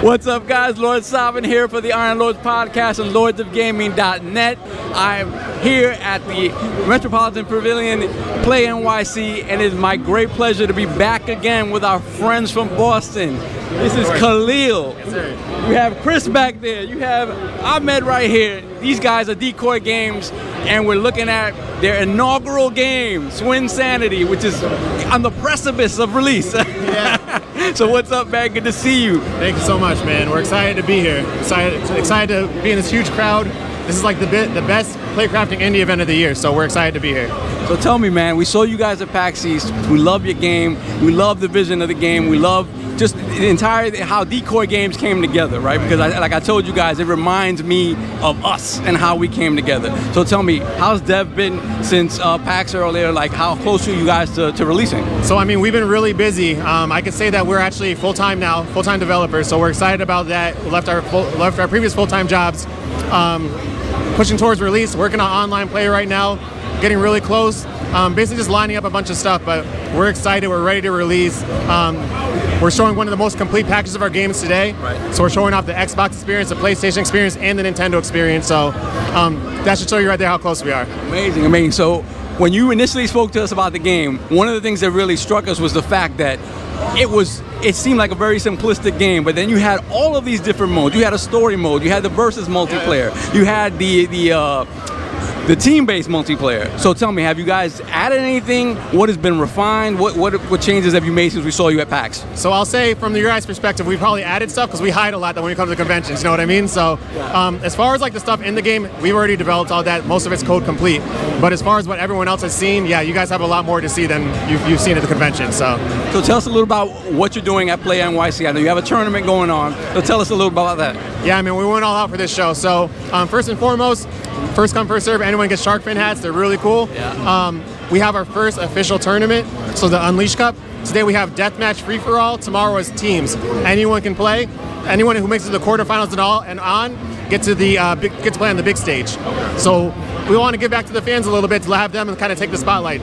What's up, guys? Lord Sovereign here for the Iron Lords podcast and lordsofgaming.net. I'm here at the Metropolitan Pavilion, Play NYC, and it's my great pleasure to be back again with our friends from Boston. This is Khalil. Yes, sir. You have Chris back there. You have Ahmed right here. These guys are Decoy Games, and we're looking at their inaugural game, SwimSanity, which is on the precipice of release. Yeah. So what's up, man? Good to see you. Thank you so much, man. We're excited to be here. Excited to be in this huge crowd. This is like the best playcrafting indie event of the year, so we're excited to be here. So tell me, man, we saw you guys at PAX East. We love your game. We love the vision of the game. We love just the entire how Decoy Games came together, right? Because like I told you guys, it reminds me of us and how we came together. So tell me, how's Dev been since PAX earlier? Like, how close are you guys to releasing? So, I mean, we've been really busy. I could say that we're actually full-time now, full-time developers, so we're excited about that. We left our previous full-time jobs, pushing towards release, working on online play right now, getting really close, basically just lining up a bunch of stuff, but we're excited, we're ready to release. We're showing one of the most complete packages of our games today. Right. So we're showing off the Xbox experience, the PlayStation experience, and the Nintendo experience. So that should show you right there how close we are. Amazing, amazing. So when you initially spoke to us about the game, one of the things that really struck us was the fact that it seemed like a very simplistic game, but then you had all of these different modes. You had a story mode, you had the versus multiplayer, you had the team-based multiplayer. So tell me, have you guys added anything? What has been refined? What changes have you made since we saw you at PAX? So I'll say, from your guys' perspective, we probably added stuff because we hide a lot when we come to conventions, you know what I mean? So as far as like the stuff in the game, we've already developed all that. Most of it's code complete. But as far as what everyone else has seen, yeah, you guys have a lot more to see than you've seen at the convention. So tell us a little about what you're doing at Play NYC. I know you have a tournament going on, so tell us a little about that. Yeah, I mean, we went all out for this show. So first and foremost, first come, first serve, anyone gets shark fin hats. They're really cool. Yeah. We have our first official tournament, so the Unleash Cup. Today we have deathmatch free-for-all. Tomorrow is teams. Anyone can play. Anyone who makes it to the quarterfinals and on gets to play on the big stage. So we want to give back to the fans a little bit to have them and kind of take the spotlight.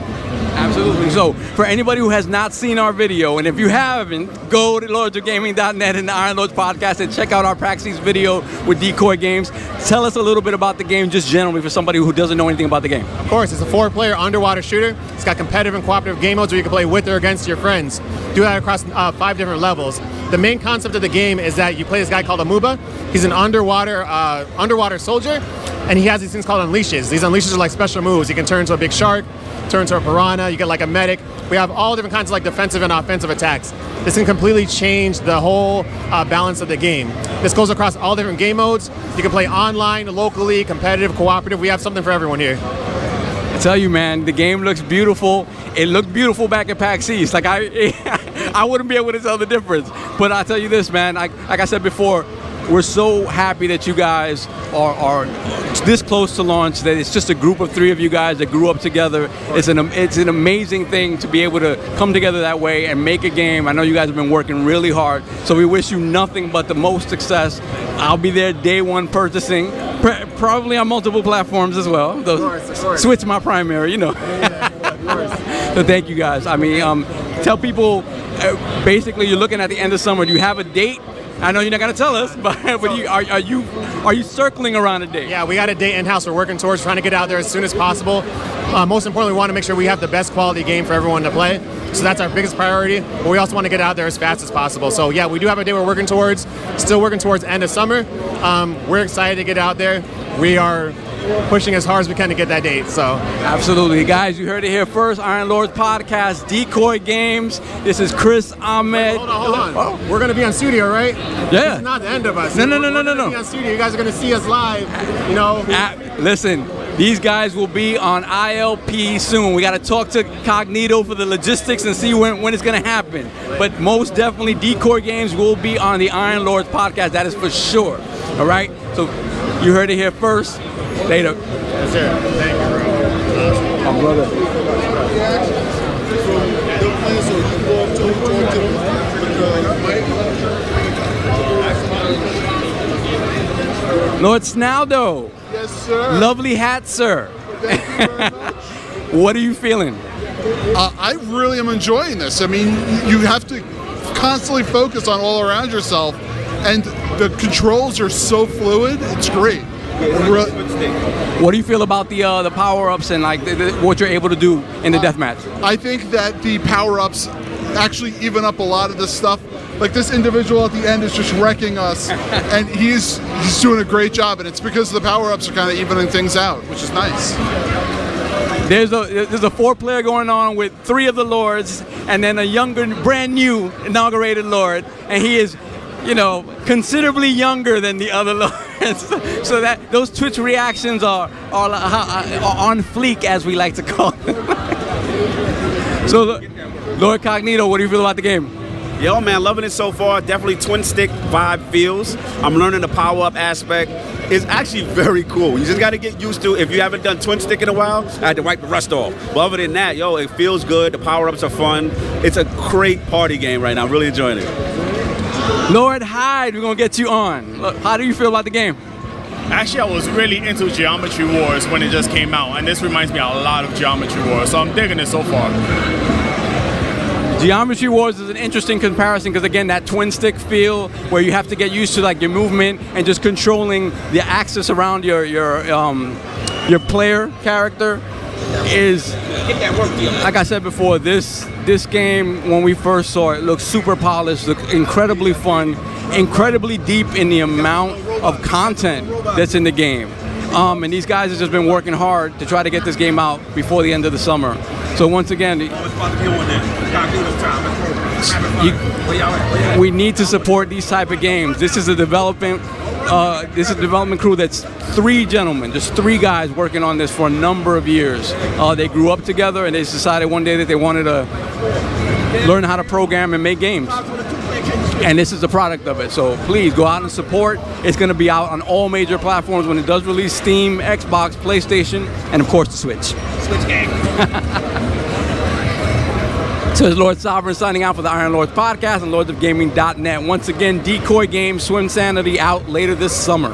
Absolutely. So for anybody who has not seen our video, and if you haven't, go to lordsofgaming.net and the Iron Lords podcast and check out our PAX East video with Decoy Games. Tell us a little bit about the game just generally for somebody who doesn't know anything about the game. Of course, it's a 4-player underwater shooter. It's got competitive and cooperative game modes where you can play with or against your friends. Do that across 5 different levels. The main concept of the game is that you play this guy called Amuba. He's an underwater soldier, and he has these things called unleashes. These unleashes are like special moves. He can turn into a big shark, turn into a piranha, you get like a medic. We have all different kinds of like defensive and offensive attacks. This can completely change the whole balance of the game. This goes across all different game modes. You can play online, locally, competitive, cooperative. We have something for everyone here. I tell you, man, the game looks beautiful. It looked beautiful back at PAX East. Like I wouldn't be able to tell the difference. But I'll tell you this, man, like I said before, we're so happy that you guys are this close to launch, that it's just a group of 3 of you guys that grew up together. It's an amazing thing to be able to come together that way and make a game. I know you guys have been working really hard, so we wish you nothing but the most success. I'll be there day one purchasing, probably on multiple platforms as well. Of course. Switch my primary, you know. So thank you guys. I mean, tell people, basically you're looking at the end of summer. Do you have a date? I know you're not gonna tell us, but are you circling around a date? Yeah, we got a date in-house we're working towards, trying to get out there as soon as possible. Most importantly, we want to make sure we have the best quality game for everyone to play. So that's our biggest priority, but we also want to get out there as fast as possible. So yeah, we do have a date we're working towards, still working towards end of summer. We're excited to get out there. We are pushing as hard as we can to get that date. So absolutely, guys, you heard it here first. Iron Lords podcast, Decoy Games. This is Chris, Ahmed. Hold on. Oh. We're gonna be on studio, right? Yeah. This is not the end of us. No. We're gonna be on studio. You guys are gonna see us live. You know. Listen, these guys will be on ILP soon. We got to talk to Cognito for the logistics and see when it's gonna happen. But most definitely, Decoy Games will be on the Iron Lords podcast. That is for sure. All right. So you heard it here first. Later. Yes, sir. Thank you, bro. My brother. Lord Snaldo. Yes, sir. Lovely hat, sir. Thank you very much. What are you feeling? I really am enjoying this. I mean, you have to constantly focus on all around yourself and the controls are so fluid. It's great. What do you feel about the power-ups and like what you're able to do in the deathmatch? I think that the power-ups actually even up a lot of this stuff. Like this individual at the end is just wrecking us, and he's doing a great job, and it's because the power-ups are kind of evening things out, which is nice. There's a 4-player going on with 3 of the lords, and then a younger, brand new inaugurated lord, and he is, you know, considerably younger than the other lords. So that those Twitch reactions are on fleek, as we like to call them. So, Lord Cognito, what do you feel about the game? Yo, man, loving it so far. Definitely twin stick vibe feels. I'm learning the power up aspect. It's actually very cool. You just got to get used to. If you haven't done twin stick in a while, I had to wipe the rust off. But other than that, yo, it feels good. The power ups are fun. It's a great party game right now. I'm really enjoying it. Lord Hyde, we're gonna get you on. Look, how do you feel about the game? Actually, I was really into Geometry Wars when it just came out, and this reminds me a lot of Geometry Wars, so I'm digging it so far. Geometry Wars is an interesting comparison because, again, that twin stick feel where you have to get used to like your movement and just controlling the axis around your player character is, like I said before, this game, when we first saw it, looked super polished, looked incredibly fun, incredibly deep in the amount of content that's in the game. And these guys have just been working hard to try to get this game out before the end of the summer. So once again, we need to support these type of games. This is a development crew that's 3 gentlemen, just 3 guys working on this for a number of years. They grew up together and they decided one day that they wanted to learn how to program and make games. And this is the product of it. So please go out and support. It's going to be out on all major platforms when it does release: Steam, Xbox, PlayStation, and of course the Switch. Switch game. So it's Lord Sovereign signing out for the Iron Lords podcast and lordsofgaming.net. Once again, Decoy Games, SwimSanity out later this summer.